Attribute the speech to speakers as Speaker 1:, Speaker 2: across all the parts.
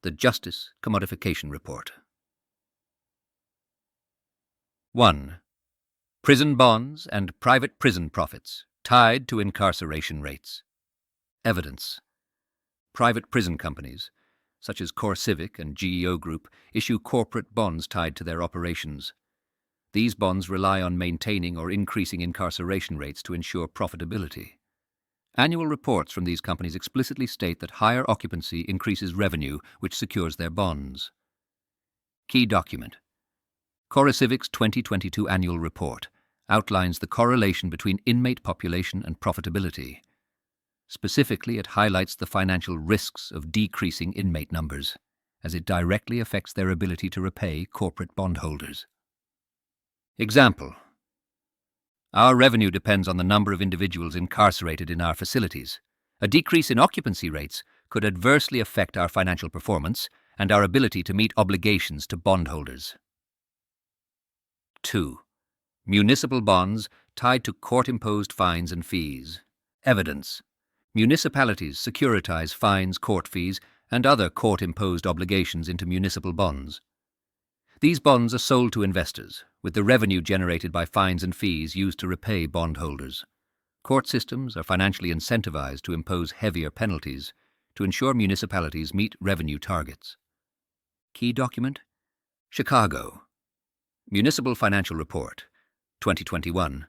Speaker 1: the Justice Commodification Report. 1. Prison bonds and private prison profits tied to incarceration rates. Evidence. Private prison companies, such as CoreCivic and GEO Group, issue corporate bonds tied to their operations. These bonds rely on maintaining or increasing incarceration rates to ensure profitability. Annual reports from these companies explicitly state that higher occupancy increases revenue, which secures their bonds. Key document. CoreCivic's 2022 annual report outlines the correlation between inmate population and profitability. Specifically, it highlights the financial risks of decreasing inmate numbers, as it directly affects their ability to repay corporate bondholders. Example. Our revenue depends on the number of individuals incarcerated in our facilities. A decrease in occupancy rates could adversely affect our financial performance and our ability to meet obligations to bondholders. 2. Municipal bonds tied to court-imposed fines and fees. Evidence. Municipalities securitize fines, court fees, and other court-imposed obligations into municipal bonds. These bonds are sold to investors, with the revenue generated by fines and fees used to repay bondholders. Court systems are financially incentivized to impose heavier penalties to ensure municipalities meet revenue targets. Key document. Chicago. Municipal Financial Report, 2021,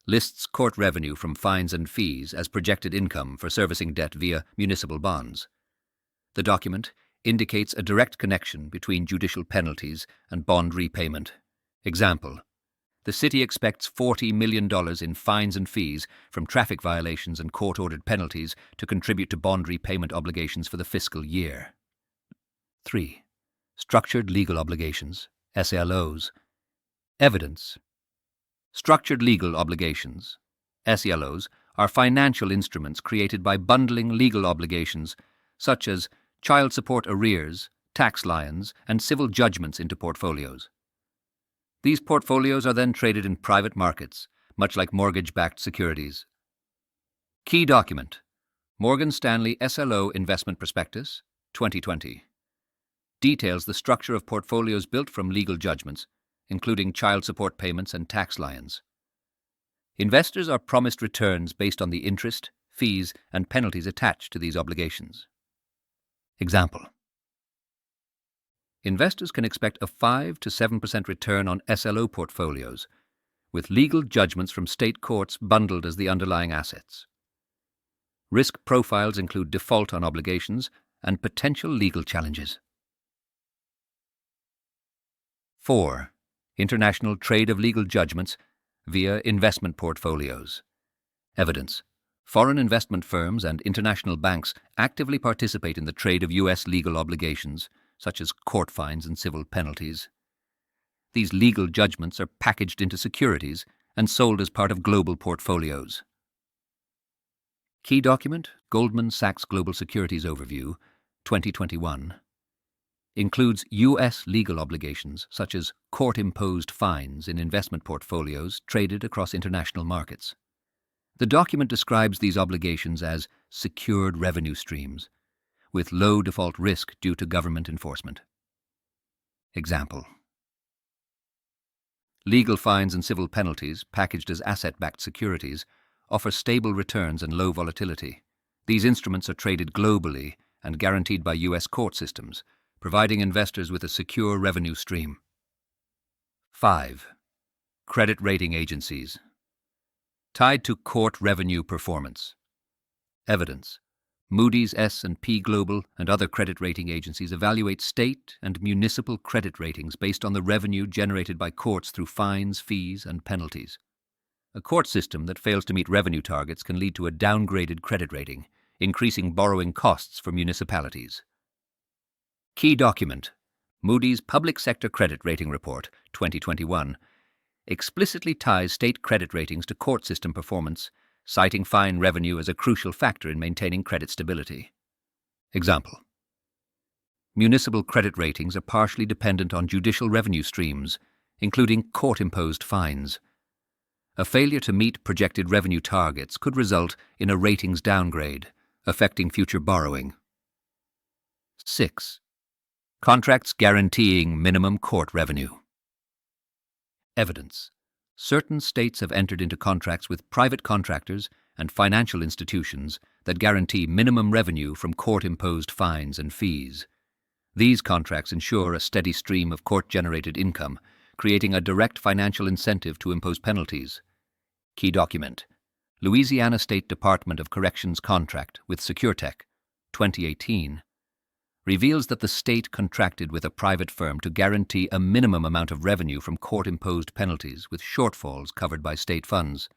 Speaker 1: lists court revenue from fines and fees as projected income for servicing debt via municipal bonds. The document indicates a direct connection between judicial penalties and bond repayment. Example. The city expects $40 million in fines and fees from traffic violations and court-ordered penalties to contribute to bond repayment obligations for the fiscal year. 3. Structured legal obligations, SLOs. Evidence. Structured legal obligations, SLOs, are financial instruments created by bundling legal obligations such as child support arrears, tax liens, and civil judgments into portfolios. These portfolios are then traded in private markets, much like mortgage-backed securities. Key document. Morgan Stanley SLO Investment Prospectus, 2020. Details the structure of portfolios built from legal judgments, including child support payments and tax liens. Investors are promised returns based on the interest, fees, and penalties attached to these obligations. Example. Investors can expect a 5 to 7% return on SLO portfolios, with legal judgments from state courts bundled as the underlying assets. Risk profiles include default on obligations and potential legal challenges. 4. International trade of legal judgments via investment portfolios. Evidence. Foreign investment firms and international banks actively participate in the trade of U.S. legal obligations, such as court fines and civil penalties. These legal judgments are packaged into securities and sold as part of global portfolios. Key document, Goldman Sachs Global Securities Overview, 2021. Includes U.S. legal obligations such as court-imposed fines in investment portfolios traded across international markets. The document describes these obligations as secured revenue streams, with low default risk due to government enforcement. Example. Legal fines and civil penalties, packaged as asset-backed securities, offer stable returns and low volatility. These instruments are traded globally and guaranteed by U.S. court systems, providing investors with a secure revenue stream. 5. Credit rating agencies. Tied to court revenue performance. Evidence. Moody's, S&P Global, and other credit rating agencies evaluate state and municipal credit ratings based on the revenue generated by courts through fines, fees, and penalties. A court system that fails to meet revenue targets can lead to a downgraded credit rating, increasing borrowing costs for municipalities. Key document. Moody's Public Sector Credit Rating Report, 2021, explicitly ties state credit ratings to court system performance, citing fine revenue as a crucial factor in maintaining credit stability. Example. Municipal credit ratings are partially dependent on judicial revenue streams, including court-imposed fines. A failure to meet projected revenue targets could result in a ratings downgrade, affecting future borrowing. 6. Contracts guaranteeing minimum court revenue. Evidence. Certain states have entered into contracts with private contractors and financial institutions that guarantee minimum revenue from court-imposed fines and fees. These contracts ensure a steady stream of court-generated income, creating a direct financial incentive to impose penalties. Key document: Louisiana State Department of Corrections contract with SecureTech, 2018, reveals that the state contracted with a private firm to guarantee a minimum amount of revenue from court-imposed penalties with shortfalls covered by state funds.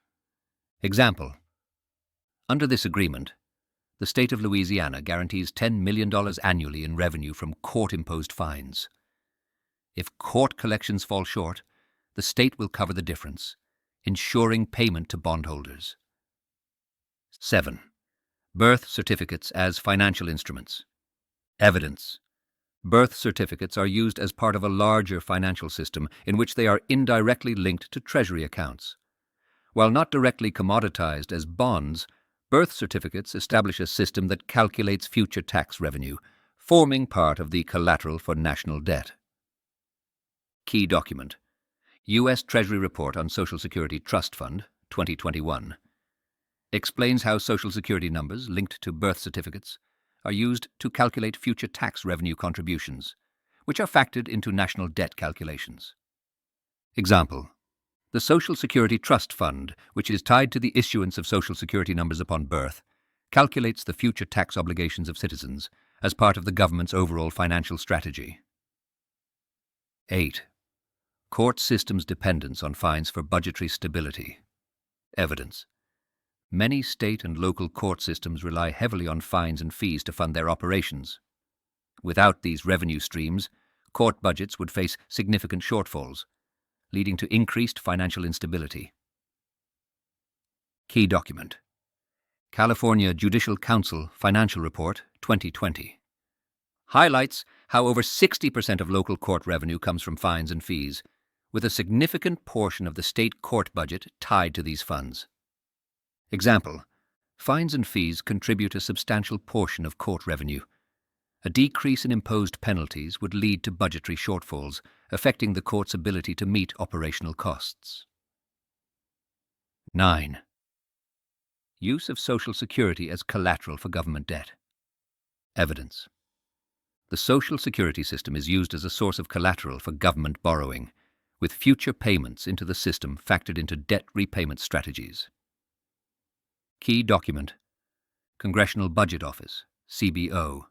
Speaker 1: Example: under this agreement, the state of Louisiana guarantees $10 million annually in revenue from court-imposed fines. If court collections fall short, the state will cover the difference, ensuring payment to bondholders. 7. Birth certificates as financial instruments. Evidence. Birth certificates are used as part of a larger financial system in which they are indirectly linked to treasury accounts. While not directly commoditized as bonds, birth certificates establish a system that calculates future tax revenue, forming part of the collateral for national debt. Key document: U.S. Treasury Report on Social Security Trust Fund, 2021, explains how Social Security numbers linked to birth certificates are used to calculate future tax revenue contributions, which are factored into national debt calculations. Example: the Social Security Trust Fund, which is tied to the issuance of Social Security numbers upon birth, calculates the future tax obligations of citizens as part of the government's overall financial strategy. 8. Court systems' dependence on fines for budgetary stability. Evidence. Many state and local court systems rely heavily on fines and fees to fund their operations. Without these revenue streams, court budgets would face significant shortfalls, leading to increased financial instability. Key document: California Judicial Council Financial Report, 2020, highlights how over 60% of local court revenue comes from fines and fees, with a significant portion of the state court budget tied to these funds. Example: fines and fees contribute a substantial portion of court revenue. A decrease in imposed penalties would lead to budgetary shortfalls, affecting the court's ability to meet operational costs. 9. Use of Social Security as collateral for government debt. Evidence. The Social Security system is used as a source of collateral for government borrowing, with future payments into the system factored into debt repayment strategies. Key document: Congressional Budget Office, CBO,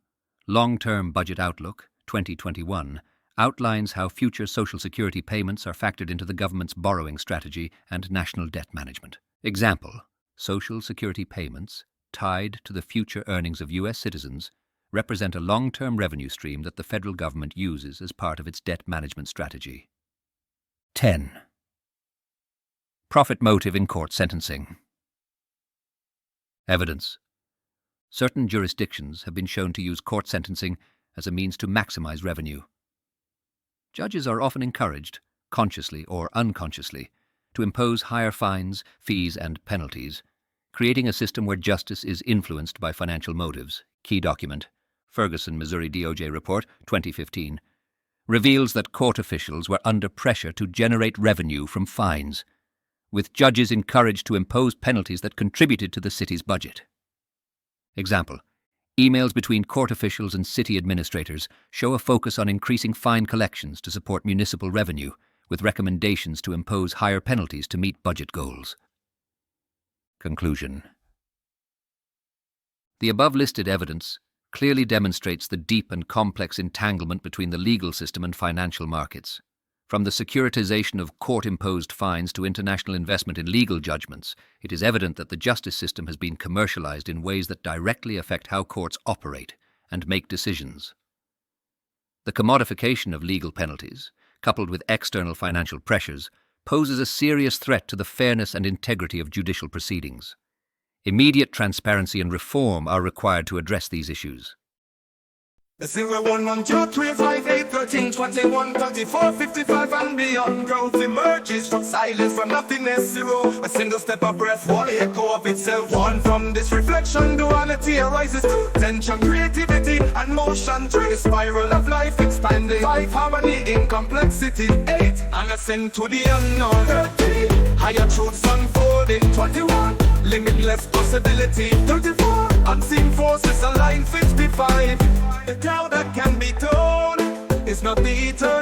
Speaker 1: Long-Term Budget Outlook, 2021, outlines how future Social Security payments are factored into the government's borrowing strategy and national debt management. Example: Social Security payments, tied to the future earnings of U.S. citizens, represent a long-term revenue stream that the federal government uses as part of its debt management strategy. 10. Profit motive in court sentencing. Evidence. Certain jurisdictions have been shown to use court sentencing as a means to maximize revenue. Judges are often encouraged, consciously or unconsciously, to impose higher fines, fees, and penalties, creating a system where justice is influenced by financial motives. Key document: Ferguson, Missouri DOJ Report, 2015, reveals that court officials were under pressure to generate revenue from fines, with judges encouraged to impose penalties that contributed to the city's budget. Example: emails between court officials and city administrators show a focus on increasing fine collections to support municipal revenue, with recommendations to impose higher penalties to meet budget goals. Conclusion. The above-listed evidence clearly demonstrates the deep and complex entanglement between the legal system and financial markets. From the securitization of court-imposed fines to international investment in legal judgments, it is evident that the justice system has been commercialized in ways that directly affect how courts operate and make decisions. The commodification of legal penalties, coupled with external financial pressures, poses a serious threat to the fairness and integrity of judicial proceedings. Immediate transparency and reform are required to address these issues.
Speaker 2: 0, 1, 1, 2, 3, 5, 8, 13, 21, 34, 55 and beyond. Growth emerges from silence, from nothingness. 0, a single step of breath, one echo of itself. 1, from this reflection, duality arises. 2, tension, creativity and motion. 3, spiral of life expanding. 5, harmony in complexity. 8, an ascent to the unknown. 13, higher truths unfolding. 21, limitless possibility. 34, unseen forces align. 55, the cloud that can be told is not the eternal.